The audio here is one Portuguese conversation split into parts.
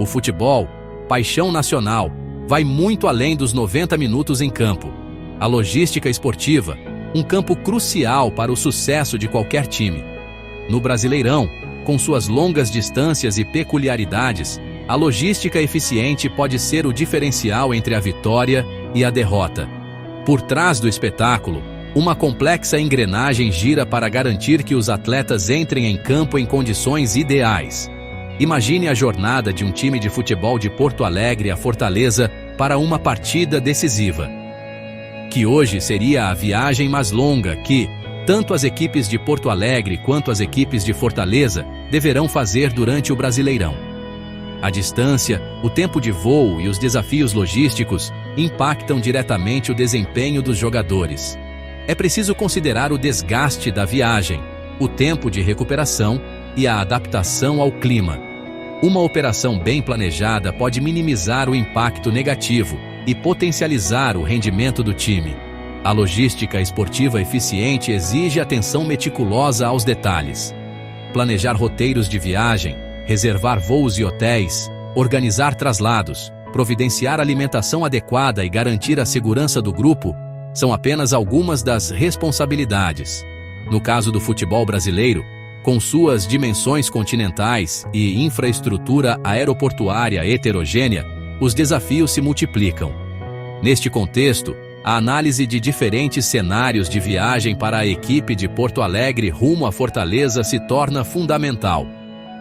O futebol, paixão nacional, vai muito além dos 90 minutos em campo. A logística esportiva, um campo crucial para o sucesso de qualquer time. No Brasileirão, com suas longas distâncias e peculiaridades, a logística eficiente pode ser o diferencial entre a vitória e a derrota. Por trás do espetáculo, uma complexa engrenagem gira para garantir que os atletas entrem em campo em condições ideais. Imagine a jornada de um time de futebol de Porto Alegre a Fortaleza para uma partida decisiva. Que hoje seria a viagem mais longa que, tanto as equipes de Porto Alegre quanto as equipes de Fortaleza deverão fazer durante o Brasileirão. A distância, o tempo de voo e os desafios logísticos impactam diretamente o desempenho dos jogadores. É preciso considerar o desgaste da viagem, o tempo de recuperação e a adaptação ao clima. Uma operação bem planejada pode minimizar o impacto negativo e potencializar o rendimento do time. A logística esportiva eficiente exige atenção meticulosa aos detalhes. Planejar roteiros de viagem, reservar voos e hotéis, organizar traslados, providenciar alimentação adequada e garantir a segurança do grupo são apenas algumas das responsabilidades. No caso do futebol brasileiro, com suas dimensões continentais e infraestrutura aeroportuária heterogênea, os desafios se multiplicam. Neste contexto, a análise de diferentes cenários de viagem para a equipe de Porto Alegre rumo à Fortaleza se torna fundamental.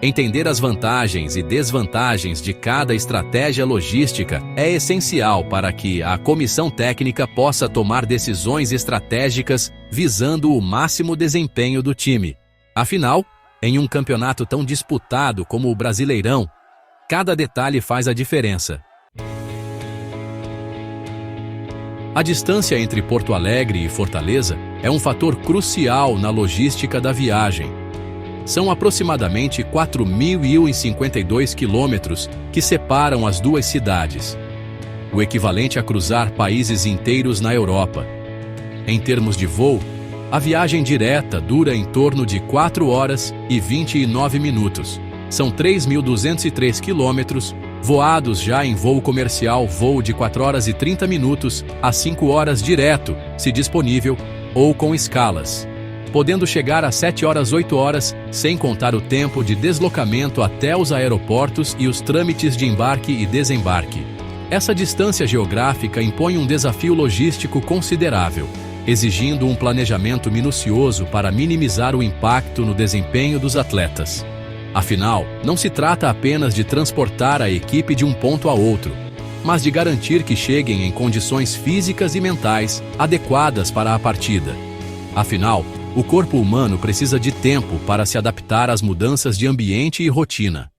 Entender as vantagens e desvantagens de cada estratégia logística é essencial para que a comissão técnica possa tomar decisões estratégicas visando o máximo desempenho do time. Afinal, em um campeonato tão disputado como o Brasileirão, cada detalhe faz a diferença. A distância entre Porto Alegre e Fortaleza é um fator crucial na logística da viagem. São aproximadamente 4.052 quilômetros que separam as duas cidades, o equivalente a cruzar países inteiros na Europa. Em termos de voo, a viagem direta dura em torno de 4 horas e 29 minutos. São 3.203 quilômetros, voados já em voo comercial, voo de 4 horas e 30 minutos a 5 horas direto, se disponível, ou com escalas, podendo chegar a 7 horas 8 horas, sem contar o tempo de deslocamento até os aeroportos e os trâmites de embarque e desembarque. Essa distância geográfica impõe um desafio logístico considerável, exigindo um planejamento minucioso para minimizar o impacto no desempenho dos atletas. Afinal, não se trata apenas de transportar a equipe de um ponto a outro, mas de garantir que cheguem em condições físicas e mentais adequadas para a partida. Afinal, o corpo humano precisa de tempo para se adaptar às mudanças de ambiente e rotina.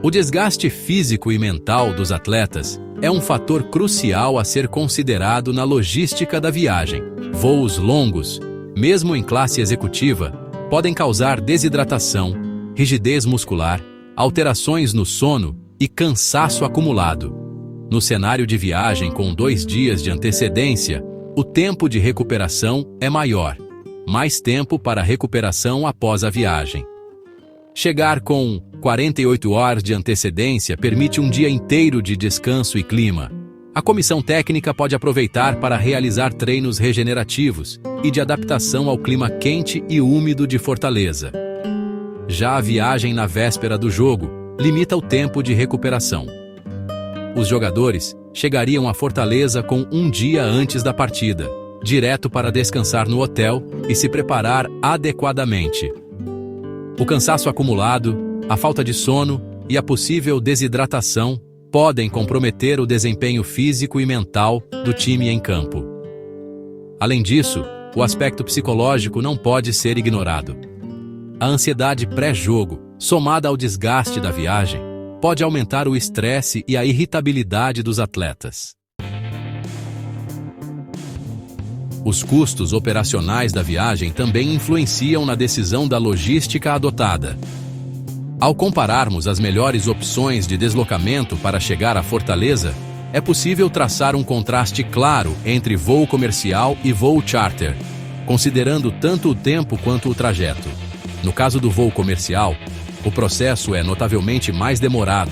O desgaste físico e mental dos atletas é um fator crucial a ser considerado na logística da viagem. Voos longos, mesmo em classe executiva, podem causar desidratação, rigidez muscular, alterações no sono e cansaço acumulado. No cenário de viagem com 2 dias de antecedência, o tempo de recuperação é maior, mais tempo para recuperação após a viagem. Chegar com 48 horas de antecedência permite um dia inteiro de descanso e clima. A comissão técnica pode aproveitar para realizar treinos regenerativos e de adaptação ao clima quente e úmido de Fortaleza. Já a viagem na véspera do jogo limita o tempo de recuperação. Os jogadores chegariam a Fortaleza com 1 dia antes da partida, direto para descansar no hotel e se preparar adequadamente. O cansaço acumulado, a falta de sono e a possível desidratação podem comprometer o desempenho físico e mental do time em campo. Além disso, o aspecto psicológico não pode ser ignorado. A ansiedade pré-jogo, somada ao desgaste da viagem, pode aumentar o estresse e a irritabilidade dos atletas. Os custos operacionais da viagem também influenciam na decisão da logística adotada. Ao compararmos as melhores opções de deslocamento para chegar à Fortaleza, é possível traçar um contraste claro entre voo comercial e voo charter, considerando tanto o tempo quanto o trajeto. No caso do voo comercial, O processo é notavelmente mais demorado.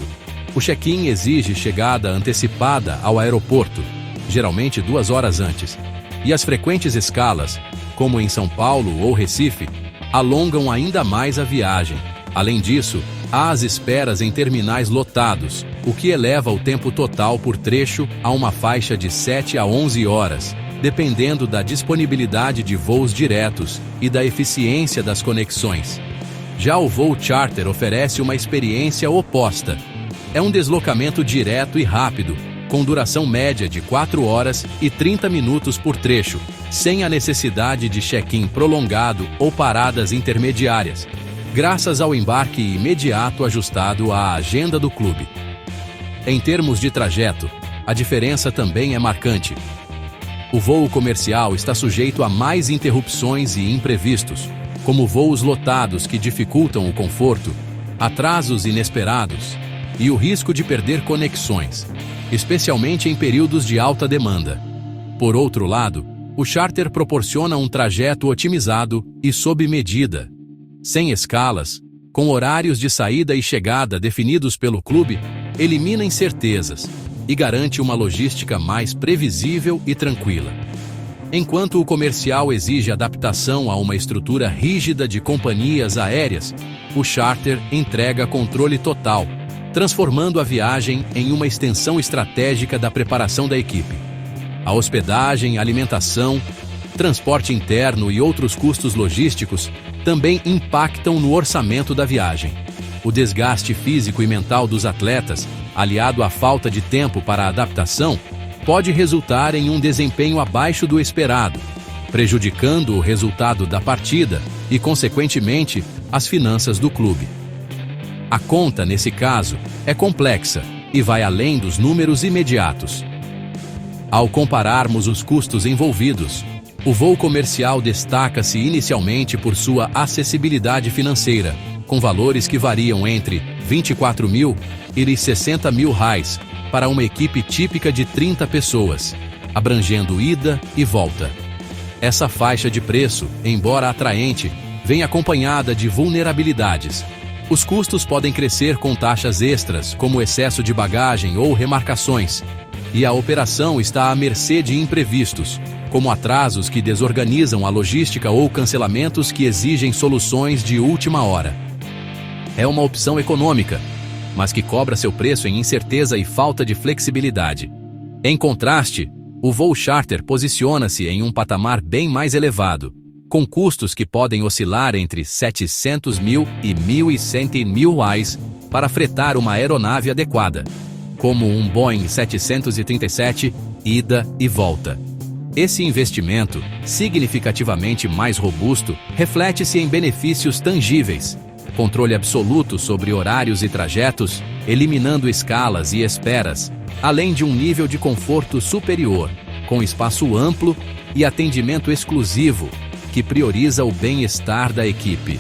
O check-in exige chegada antecipada ao aeroporto, geralmente 2 horas antes, e as frequentes escalas, como em São Paulo ou Recife, alongam ainda mais a viagem. Além disso, há as esperas em terminais lotados, o que eleva o tempo total por trecho a uma faixa de 7 a 11 horas, dependendo da disponibilidade de voos diretos e da eficiência das conexões. Já o voo charter oferece uma experiência oposta. É um deslocamento direto e rápido, com duração média de 4 horas e 30 minutos por trecho, sem a necessidade de check-in prolongado ou paradas intermediárias, graças ao embarque imediato ajustado à agenda do clube. Em termos de trajeto, a diferença também é marcante. O voo comercial está sujeito a mais interrupções e imprevistos, como voos lotados que dificultam o conforto, atrasos inesperados e o risco de perder conexões, especialmente em períodos de alta demanda. Por outro lado, o charter proporciona um trajeto otimizado e sob medida, sem escalas, com horários de saída e chegada definidos pelo clube, elimina incertezas e garante uma logística mais previsível e tranquila. Enquanto o comercial exige adaptação a uma estrutura rígida de companhias aéreas, o charter entrega controle total, transformando a viagem em uma extensão estratégica da preparação da equipe. A hospedagem, alimentação, transporte interno e outros custos logísticos também impactam no orçamento da viagem. O desgaste físico e mental dos atletas, aliado à falta de tempo para a adaptação, pode resultar em um desempenho abaixo do esperado, prejudicando o resultado da partida e, consequentemente, as finanças do clube. A conta, nesse caso, é complexa e vai além dos números imediatos. Ao compararmos os custos envolvidos, o voo comercial destaca-se inicialmente por sua acessibilidade financeira, com valores que variam entre R$24.000 e R$60.000 para uma equipe típica de 30 pessoas, abrangendo ida e volta. Essa faixa de preço, embora atraente, vem acompanhada de vulnerabilidades. Os custos podem crescer com taxas extras, como excesso de bagagem ou remarcações, e a operação está à mercê de imprevistos, como atrasos que desorganizam a logística ou cancelamentos que exigem soluções de última hora. É uma opção econômica, mas que cobra seu preço em incerteza e falta de flexibilidade. Em contraste, o voo charter posiciona-se em um patamar bem mais elevado, com custos que podem oscilar entre R$700.000 e R$1.100.000 para fretar uma aeronave adequada, como um Boeing 737, ida e volta. Esse investimento, significativamente mais robusto, reflete-se em benefícios tangíveis: controle absoluto sobre horários e trajetos, eliminando escalas e esperas, além de um nível de conforto superior, com espaço amplo e atendimento exclusivo, que prioriza o bem-estar da equipe.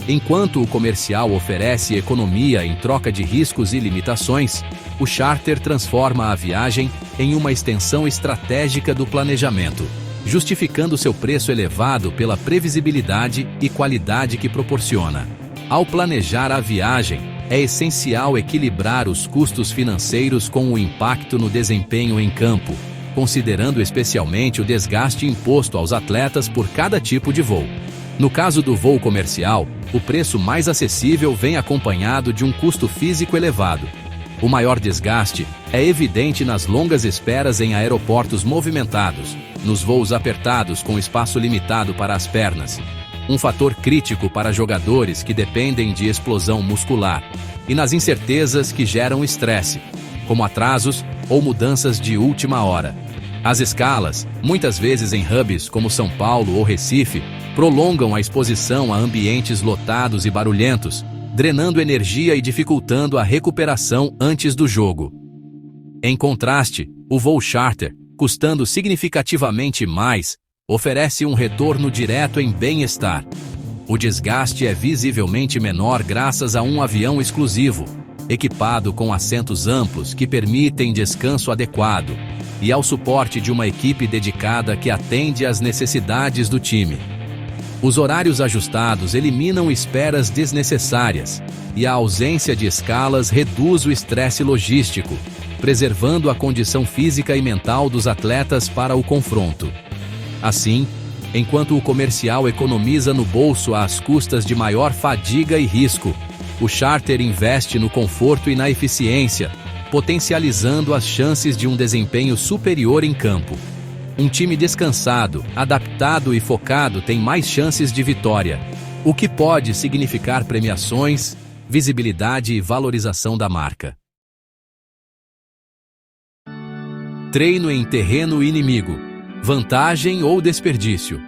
Enquanto o comercial oferece economia em troca de riscos e limitações, o charter transforma a viagem em uma extensão estratégica do planejamento, justificando seu preço elevado pela previsibilidade e qualidade que proporciona. Ao planejar a viagem, é essencial equilibrar os custos financeiros com o impacto no desempenho em campo, considerando especialmente o desgaste imposto aos atletas por cada tipo de voo. No caso do voo comercial, o preço mais acessível vem acompanhado de um custo físico elevado. O maior desgaste é evidente nas longas esperas em aeroportos movimentados, nos voos apertados com espaço limitado para as pernas, um fator crítico para jogadores que dependem de explosão muscular, e nas incertezas que geram estresse, como atrasos ou mudanças de última hora. As escalas, muitas vezes em hubs como São Paulo ou Recife, prolongam a exposição a ambientes lotados e barulhentos, drenando energia e dificultando a recuperação antes do jogo. Em contraste, o voo charter, custando significativamente mais, oferece um retorno direto em bem-estar. O desgaste é visivelmente menor graças a um avião exclusivo, equipado com assentos amplos que permitem descanso adequado, e ao suporte de uma equipe dedicada que atende às necessidades do time. Os horários ajustados eliminam esperas desnecessárias, e a ausência de escalas reduz o estresse logístico, preservando a condição física e mental dos atletas para o confronto. Assim, enquanto o comercial economiza no bolso às custas de maior fadiga e risco, o charter investe no conforto e na eficiência, potencializando as chances de um desempenho superior em campo. Um time descansado, adaptado e focado tem mais chances de vitória, o que pode significar premiações, visibilidade e valorização da marca. Treino em terreno inimigo. Vantagem ou desperdício?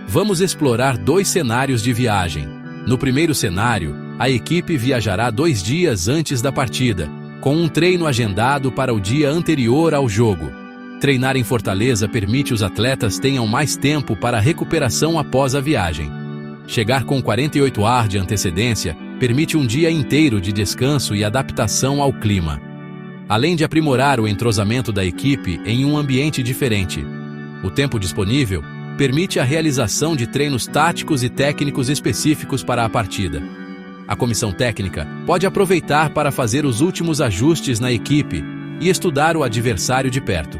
Vamos explorar 2 cenários de viagem. No primeiro cenário, a equipe viajará 2 dias antes da partida, com um treino agendado para o dia anterior ao jogo. Treinar em Fortaleza permite os atletas tenham mais tempo para a recuperação após a viagem. Chegar com 48 horas de antecedência permite um dia inteiro de descanso e adaptação ao clima, além de aprimorar o entrosamento da equipe em um ambiente diferente. O tempo disponível permite a realização de treinos táticos e técnicos específicos para a partida. A comissão técnica pode aproveitar para fazer os últimos ajustes na equipe e estudar o adversário de perto.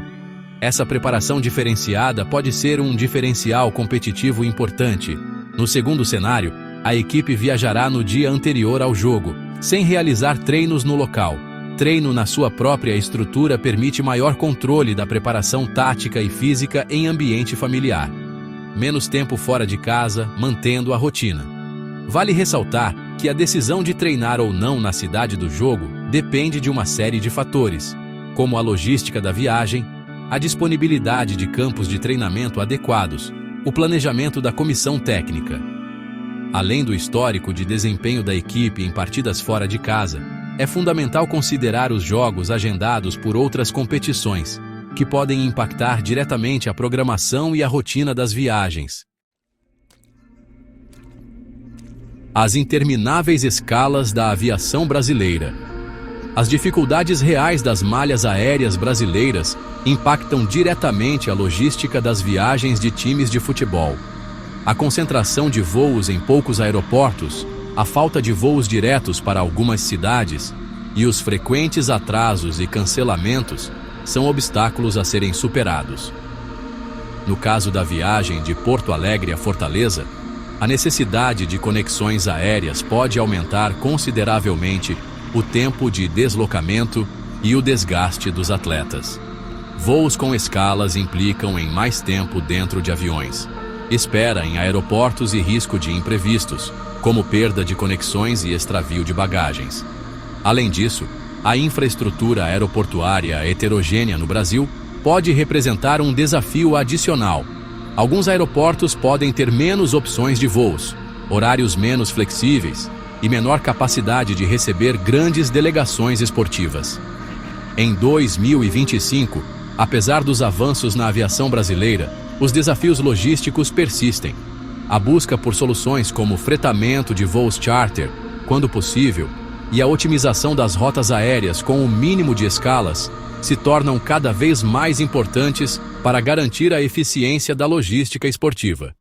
Essa preparação diferenciada pode ser um diferencial competitivo importante. No segundo cenário, a equipe viajará no dia anterior ao jogo, sem realizar treinos no local. Treino na sua própria estrutura permite maior controle da preparação tática e física em ambiente familiar. Menos tempo fora de casa, mantendo a rotina. Vale ressaltar que a decisão de treinar ou não na cidade do jogo depende de uma série de fatores, como a logística da viagem, a disponibilidade de campos de treinamento adequados, o planejamento da comissão técnica. Além do histórico de desempenho da equipe em partidas fora de casa, é fundamental considerar os jogos agendados por outras competições, que podem impactar diretamente a programação e a rotina das viagens. As intermináveis escalas da aviação brasileira. As dificuldades reais das malhas aéreas brasileiras impactam diretamente a logística das viagens de times de futebol. A concentração de voos em poucos aeroportos, a falta de voos diretos para algumas cidades e os frequentes atrasos e cancelamentos são obstáculos a serem superados. No caso da viagem de Porto Alegre a Fortaleza, a necessidade de conexões aéreas pode aumentar consideravelmente o tempo de deslocamento e o desgaste dos atletas. Voos com escalas implicam em mais tempo dentro de aviões, espera em aeroportos e risco de imprevistos, como perda de conexões e extravio de bagagens. Além disso, a infraestrutura aeroportuária heterogênea no Brasil pode representar um desafio adicional. Alguns aeroportos podem ter menos opções de voos, horários menos flexíveis e menor capacidade de receber grandes delegações esportivas. Em 2025, apesar dos avanços na aviação brasileira, os desafios logísticos persistem. A busca por soluções como fretamento de voos charter, quando possível, e a otimização das rotas aéreas com o mínimo de escalas se tornam cada vez mais importantes para garantir a eficiência da logística esportiva.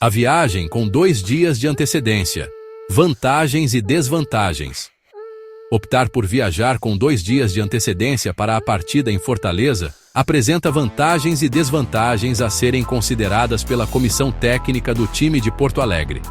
A viagem com 2 dias de antecedência. Vantagens e desvantagens. Optar por viajar com 2 dias de antecedência para a partida em Fortaleza apresenta vantagens e desvantagens a serem consideradas pela comissão técnica do time de Porto Alegre.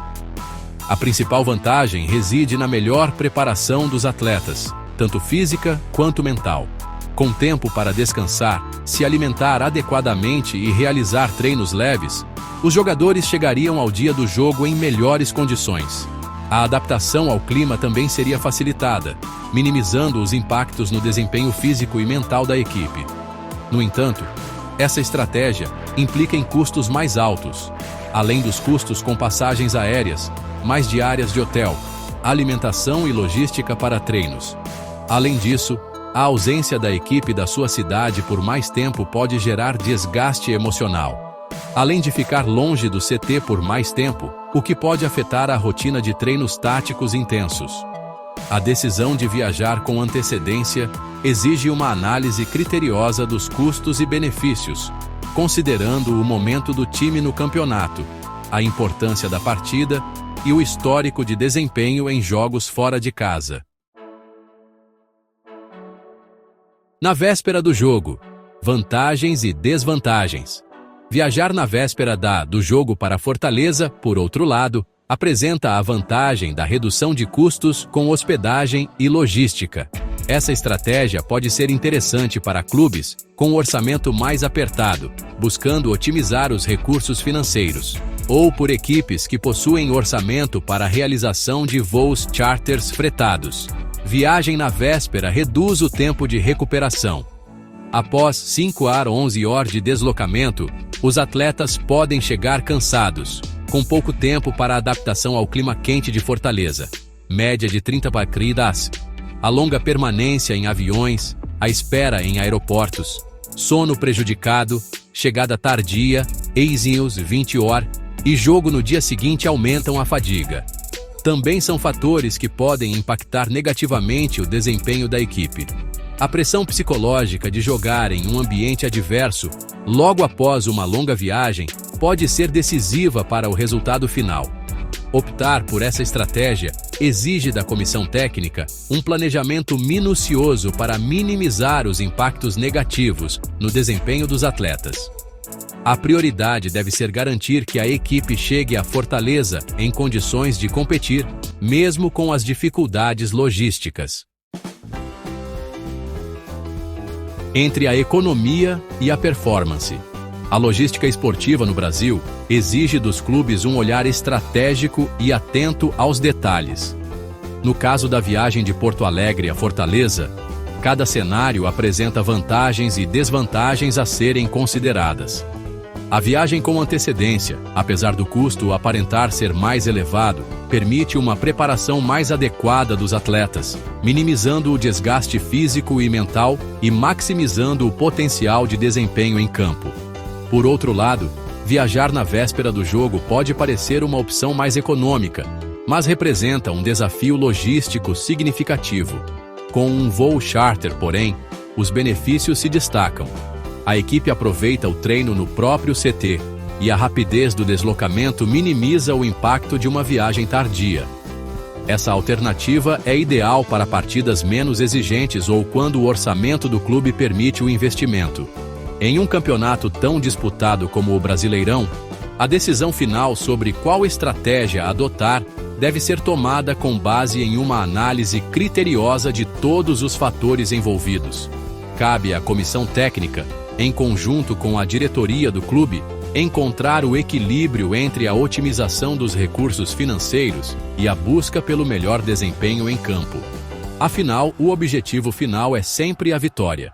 A principal vantagem reside na melhor preparação dos atletas, tanto física quanto mental. Com tempo para descansar, se alimentar adequadamente e realizar treinos leves, os jogadores chegariam ao dia do jogo em melhores condições. A adaptação ao clima também seria facilitada, minimizando os impactos no desempenho físico e mental da equipe. No entanto, essa estratégia implica em custos mais altos, além dos custos com passagens aéreas, mais diárias de hotel, alimentação e logística para treinos. Além disso, a ausência da equipe da sua cidade por mais tempo pode gerar desgaste emocional, além de ficar longe do CT por mais tempo, o que pode afetar a rotina de treinos táticos intensos. A decisão de viajar com antecedência exige uma análise criteriosa dos custos e benefícios, considerando o momento do time no campeonato, a importância da partida e o histórico de desempenho em jogos fora de casa. Na véspera do jogo, vantagens e desvantagens. Viajar na véspera do jogo para Fortaleza, por outro lado, apresenta a vantagem da redução de custos com hospedagem e logística. Essa estratégia pode ser interessante para clubes com um orçamento mais apertado, buscando otimizar os recursos financeiros, ou por equipes que possuem orçamento para a realização de voos charters fretados. Viagem na véspera reduz o tempo de recuperação. Após 5 a 11 horas de deslocamento, os atletas podem chegar cansados, com pouco tempo para a adaptação ao clima quente de Fortaleza, média de 30 partidas, a longa permanência em aviões, a espera em aeroportos, sono prejudicado, chegada tardia, exílios 20 horas e jogo no dia seguinte aumentam a fadiga. Também são fatores que podem impactar negativamente o desempenho da equipe. A pressão psicológica de jogar em um ambiente adverso, logo após uma longa viagem, pode ser decisiva para o resultado final. Optar por essa estratégia exige da comissão técnica um planejamento minucioso para minimizar os impactos negativos no desempenho dos atletas. A prioridade deve ser garantir que a equipe chegue a Fortaleza em condições de competir, mesmo com as dificuldades logísticas. Entre a economia e a performance. A logística esportiva no Brasil exige dos clubes um olhar estratégico e atento aos detalhes. No caso da viagem de Porto Alegre a Fortaleza, cada cenário apresenta vantagens e desvantagens a serem consideradas. A viagem com antecedência, apesar do custo aparentar ser mais elevado, permite uma preparação mais adequada dos atletas, minimizando o desgaste físico e mental e maximizando o potencial de desempenho em campo. Por outro lado, viajar na véspera do jogo pode parecer uma opção mais econômica, mas representa um desafio logístico significativo. Com um voo charter, porém, os benefícios se destacam. A equipe aproveita o treino no próprio CT, e a rapidez do deslocamento minimiza o impacto de uma viagem tardia. Essa alternativa é ideal para partidas menos exigentes ou quando o orçamento do clube permite o investimento. Em um campeonato tão disputado como o Brasileirão, a decisão final sobre qual estratégia adotar deve ser tomada com base em uma análise criteriosa de todos os fatores envolvidos. Cabe à comissão técnica, em conjunto com a diretoria do clube, encontrar o equilíbrio entre a otimização dos recursos financeiros e a busca pelo melhor desempenho em campo. Afinal, o objetivo final é sempre a vitória.